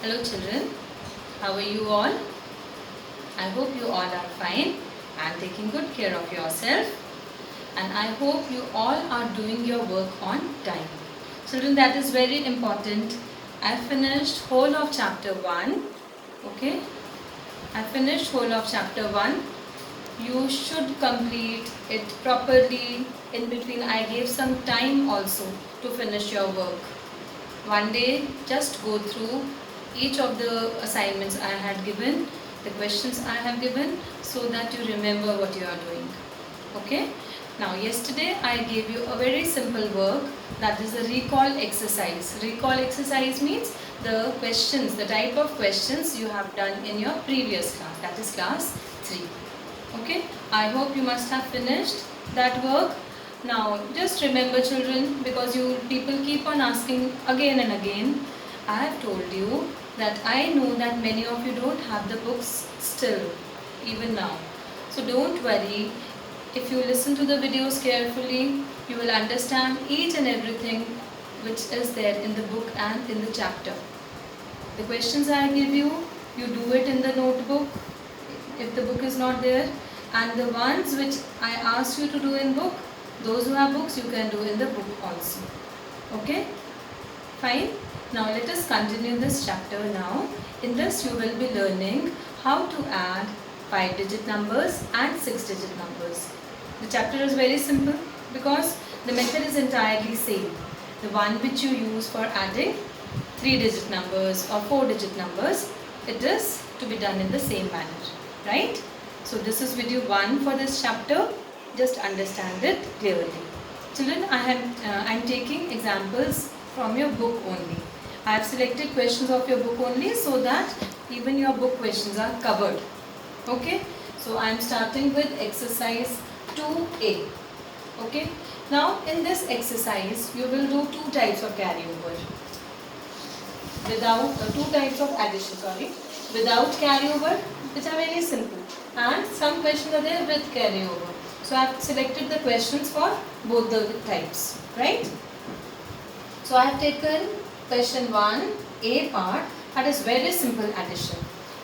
Hello children, how are you all? I hope you all are fine and taking good care of yourself, and I hope you all are doing your work on time. Children, that is very important. I finished whole of chapter 1. Okay, I finished whole of chapter 1. You should complete it properly. In between I gave some time also to finish your work. One day just go through each of the assignments I had given, the questions I have given, so that you remember what you are doing. Okay? Now yesterday I gave you a very simple work, that is the recall exercise. Recall exercise means the questions, the type of questions you have done in your previous class, that is class 3. Okay? I hope you must have finished that work. Now just remember children, because people keep on asking again and again, I have told you that I know that many of you don't have the books still, even now. So don't worry, if you listen to the videos carefully, you will understand each and everything which is there in the book and in the chapter. The questions I give you, you do it in the notebook if the book is not there, and the ones which I asked you to do in book, those who have books, you can do in the book also. Okay? Fine? Now let us continue this chapter now. In this you will be learning how to add 5-digit numbers and 6-digit numbers. The chapter is very simple because the method is entirely same. The one which you use for adding 3-digit numbers or 4-digit numbers, it is to be done in the same manner. Right? So this is video 1 for this chapter. Just understand it clearly. Children, I am taking examples from your book only. I have selected questions of your book only so that even your book questions are covered. Okay? So I am starting with exercise 2A. Okay? Now in this exercise you will do 2 types of carryover. Without 2 types of addition, without carryover, which are very simple, and some questions are there with carryover. So I have selected the questions for both the types, right? So I have taken question 1, A part, that is very simple addition.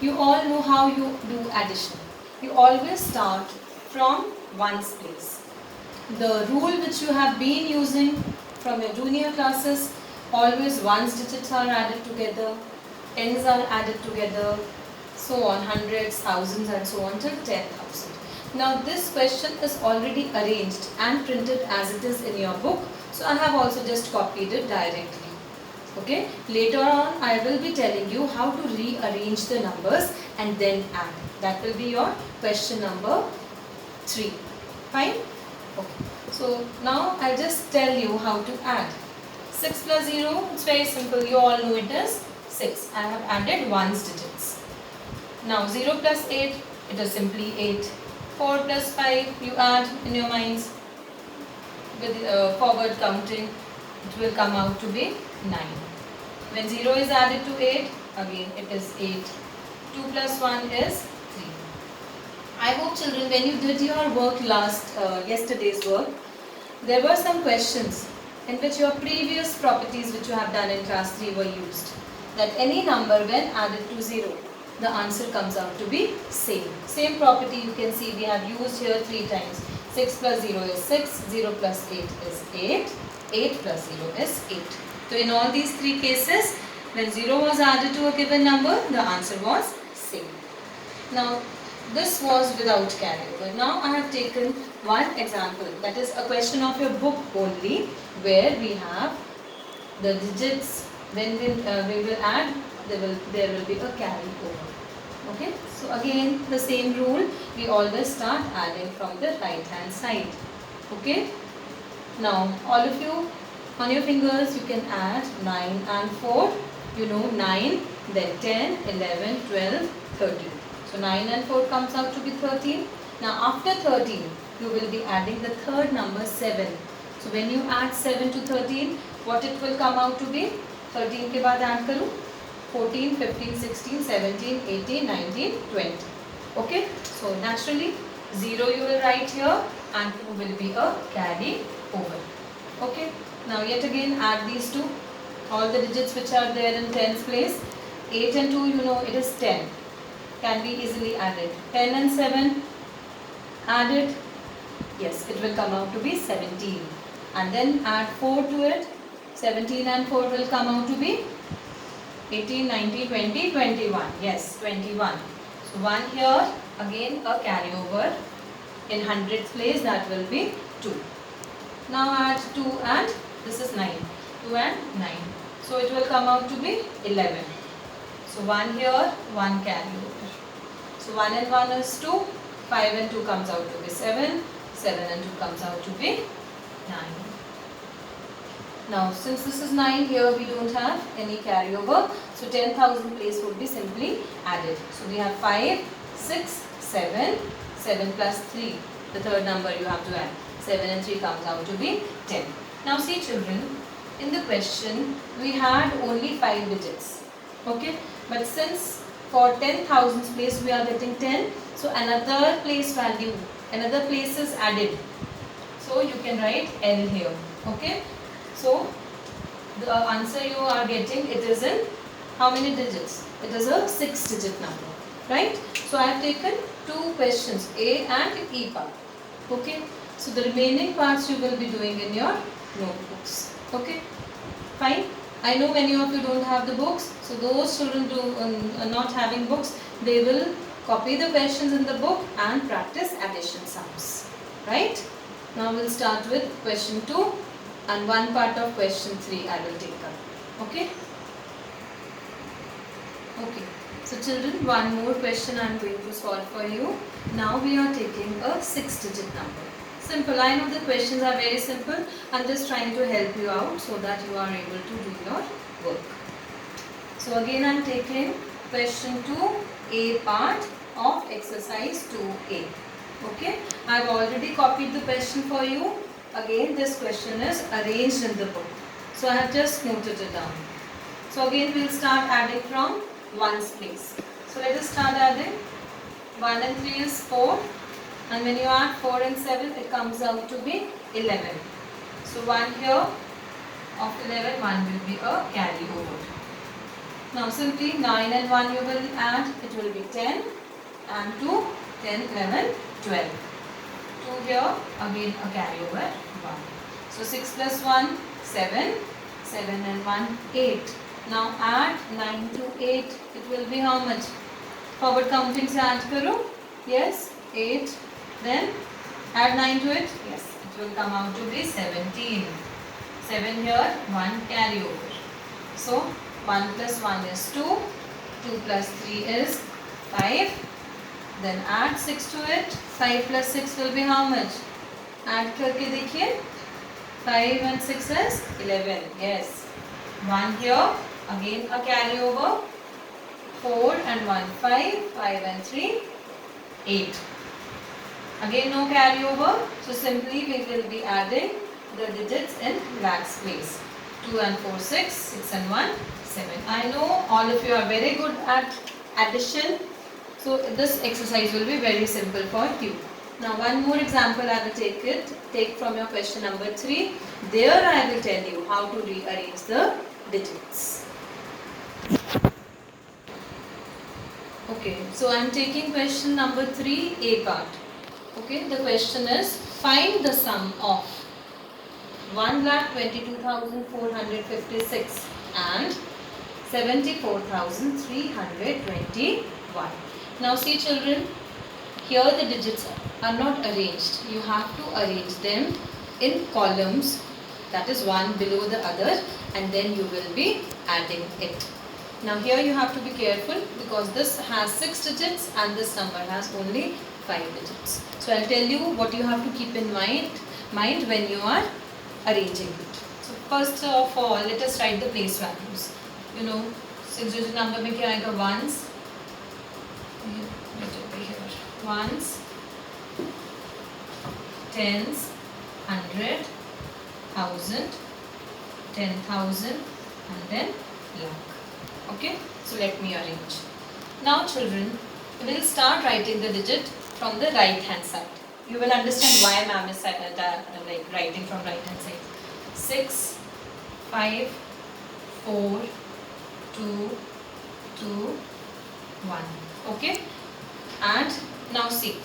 You all know how you do addition. You always start from ones place. The rule which you have been using from your junior classes, always ones digits are added together, tens are added together, so on, hundreds, thousands and so on till 10,000. Now this question is already arranged and printed as it is in your book. So I have also just copied it directly. Okay. Later on I will be telling you how to rearrange the numbers and then add. That will be your question number 3. Fine? Okay. So now I'll just tell you how to add. 6 plus 0, it's very simple. You all know it is 6. I have added ones digits. Now 0 plus 8, it is simply 8. 4 plus 5, you add in your minds with forward counting, it will come out to be 9. When 0 is added to 8, again it is 8. 2 plus 1 is 3. I hope children, when you did your work yesterday's work, there were some questions in which your previous properties which you have done in class 3 were used. That any number when added to 0, the answer comes out to be same. Same property you can see we have used here 3 times. 6 plus 0 is 6, 0 plus 8 is 8, 8 plus 0 is 8. So in all these 3 cases, when 0 was added to a given number, the answer was same. Now this was without carryover. Now I have taken one example, that is a question of your book only, where we have the digits. When we will add, there will be a carry over. Okay, so again the same rule, we always start adding from the right hand side. Okay, now all of you on your fingers you can add 9 and 4. You know 9, then 10, 11, 12, 13. So 9 and 4 comes out to be 13. Now after 13 you will be adding the third number 7. So when you add 7 to 13, what it will come out to be? 13 के बाद add करूँ 14, 15, 16, 17, 18, 19, 20. Okay. So naturally 0 you will write here and 2 will be a carry over. Okay. Now yet again add these two. All the digits which are there in tens place. 8 and 2, you know, it is 10. Can be easily added. 10 and 7 added. Yes, it will come out to be 17. And then add 4 to it. 17 and 4 will come out to be 18, 19, 20, 21. Yes, 21. So 1 here, again a carryover. In hundredths place, that will be 2. Now add 2 and this is 9. 2 and 9. So it will come out to be 11. So 1 here, 1 carryover. So 1 and 1 is 2. 5 and 2 comes out to be 7. 7 and 2 comes out to be 9. Now since this is 9, here we don't have any carryover. So 10,000 place would be simply added. So we have 5, 6, 7. 7 plus 3. The third number you have to add. 7 and 3 comes out to be 10. Now see children, in the question we had only 5 digits. Okay. But since for 10,000 place we are getting 10. So another place value, another place is added. So you can write L here. Okay. So the answer you are getting, it is in how many digits? It is a 6-digit number. Right? So I have taken 2 questions, A and E part. Okay. So the remaining parts you will be doing in your notebooks. Okay. Fine. I know many of you don't have the books. So those children who are not having books, they will copy the questions in the book and practice addition sums. Right? Now we'll start with question 2 and one part of question 3 I will take up. Okay. Okay. So children, one more question I am going to solve for you. Now we are taking a 6-digit number. Simple. I know the questions are very simple. I am just trying to help you out so that you are able to do your work. So again I am taking question 2A part of exercise 2A. Okay. I have already copied the question for you. Again this question is arranged in the book. So I have just noted it down. So again we will start adding from 1's place. So let us start adding. 1 and 3 is 4. And when you add 4 and 7, it comes out to be 11. So 1 here of 11, 1 will be a carryover. Now simply 9 and 1 you will add, it will be 10. And 2, 10, 11, 12. 2 here, again a carryover, 1. So 6 plus 1, 7. 7 and 1, 8. Now add 9 to 8. It will be how much? Forward counting se add karo. Yes, 8. Then add 9 to it. Yes, it will come out to be 17. 7 here, 1 carryover. So 1 plus 1 is 2. 2 plus 3 is 5. Then add 6 to it. 5 plus 6 will be how much? Add karke dekhiye. 5 and 6 is 11. Yes. 1 here. Again a carryover. 4 and 1, 5. 5 and 3, 8. Again no carryover. So simply we will be adding the digits in lakhs place. 2 and 4, 6. 6 and 1, 7. I know all of you are very good at addition. So this exercise will be very simple for you. Now one more example I will take from your question number 3. There I will tell you how to rearrange the digits. Okay, so I am taking question number 3, A part. Okay, the question is find the sum of 1,22,456 and 74,321. Now see children, here the digits are not arranged. You have to arrange them in columns, that is one below the other, and then you will be adding it. Now here you have to be careful because this has 6 digits and this number has only 5 digits. So I'll tell you what you have to keep in mind when you are arranging it. So first of all, let us write the place values. You know, 6-digit number mein kya aayega? Ones. Ones, tens, 100, 1000, 10,000 and then lakh. Okay, so let me arrange. Now children, we will start writing the digit from the right hand side. You will understand why ma'am is writing from right hand side. 6, 5, 4, 2, 2, 1. Okay? And now see,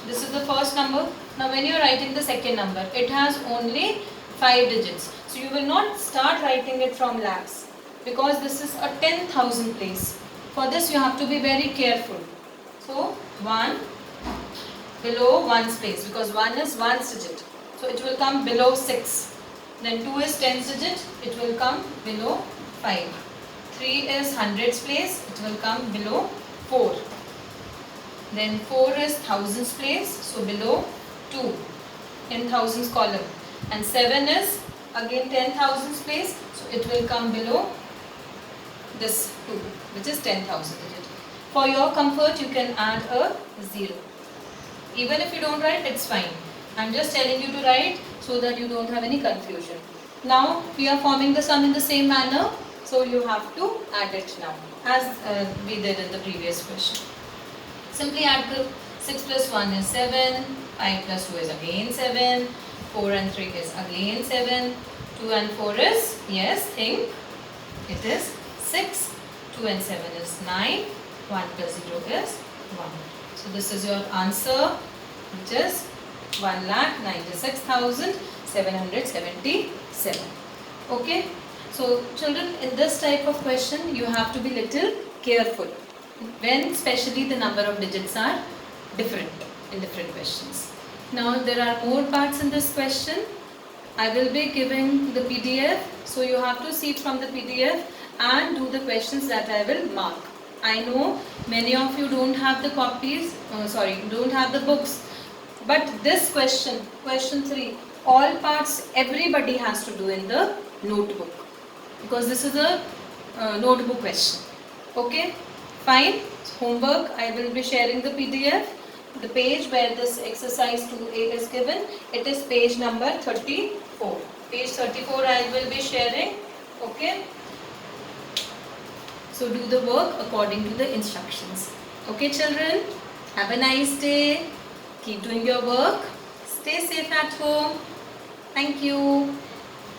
this is the first number. Now when you are writing the second number, it has only 5 digits. So you will not start writing it from lakhs, because this is a 10,000 place. For this you have to be very careful. So 1 below 1's place, because 1 is 1's digit. So it will come below 6. Then 2 is 10's digit, it will come below 5. 3 is 100's place, it will come below 4. Then 4 is 1000's place, so below 2 in thousands column. And 7 is again 10,000's place, so it will come below this 2, which is 10,000 digit. For your comfort, you can add a 0. Even if you don't write, it's fine. I'm just telling you to write so that you don't have any confusion. Now we are forming the sum in the same manner, so you have to add it now, as we did in the previous question. Simply add the 6 plus 1 is 7, 5 plus 2 is again 7, 4 and 3 is again 7, 2 and 4 is, yes, think, it is 6, 2 and 7 is 9, 1 plus 0 is 1. So this is your answer, which is 1,96,777. Okay. So children, in this type of question, you have to be little careful, when especially the number of digits are different in different questions. Now there are more parts in this question. I will be giving the PDF, so you have to see it from the PDF and do the questions that I will mark. I know many of you don't have the copies, don't have the books, but this question, question 3, all parts everybody has to do in the notebook, because this is a notebook question. Okay, fine. Homework, I will be sharing the PDF. The page where this exercise 2A is given, it is page number 34. Page 34 I will be sharing. Okay. So do the work according to the instructions. Okay children, have a nice day. Keep doing your work. Stay safe at home. Thank you.